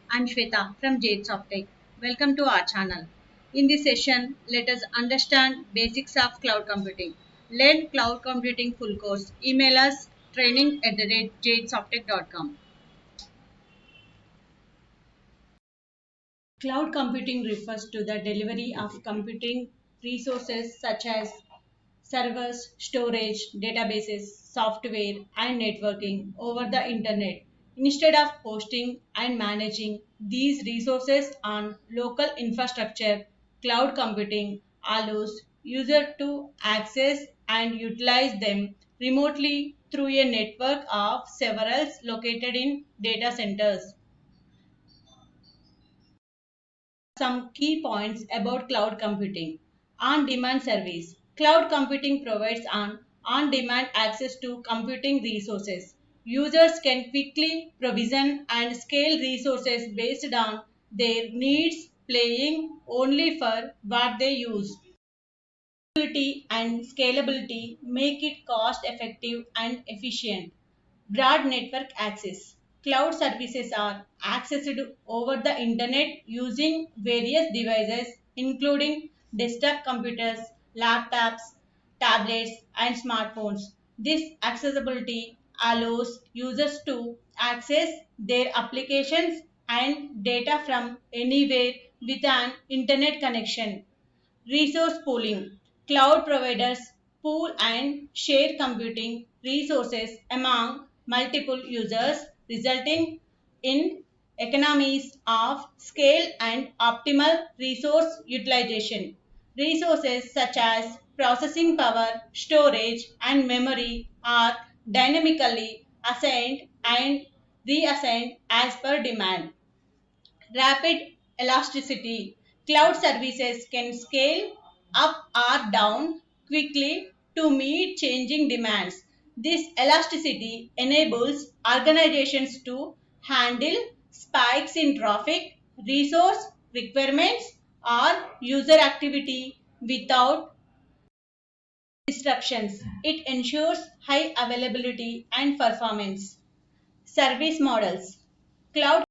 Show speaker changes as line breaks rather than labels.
I'm Shweta from Jade Softech. Welcome to our channel. In this session, let us understand basics of cloud computing. Learn cloud computing full course. Email us training@jadesoftech.com. Cloud computing refers to the delivery of computing resources such as servers, storage, databases, software, and networking over the internet. Instead of hosting and managing these resources on local infrastructure, cloud computing allows users to access and utilize them remotely through a network of several located in data centers. Some key points about cloud computing. On-demand service. Cloud computing provides an on-demand access to computing resources. Users can quickly provision and scale resources based on their needs, paying only for what they use. Flexibility and scalability make it cost effective and efficient. Broad network access. Cloud services are accessed over the internet using various devices, including desktop computers, laptops, tablets, and smartphones. This accessibility allows users to access their applications and data from anywhere with an internet connection. Resource pooling. Cloud providers pool and share computing resources among multiple users, resulting in economies of scale and optimal resource utilization. Resources such as processing power, storage, and memory are dynamically assigned and reassigned as per demand. Rapid elasticity. Cloud services can scale up or down quickly to meet changing demands. This elasticity enables organizations to handle spikes in traffic, resource requirements, or user activity without disruptions. It ensures high availability and performance. Service models. Cloud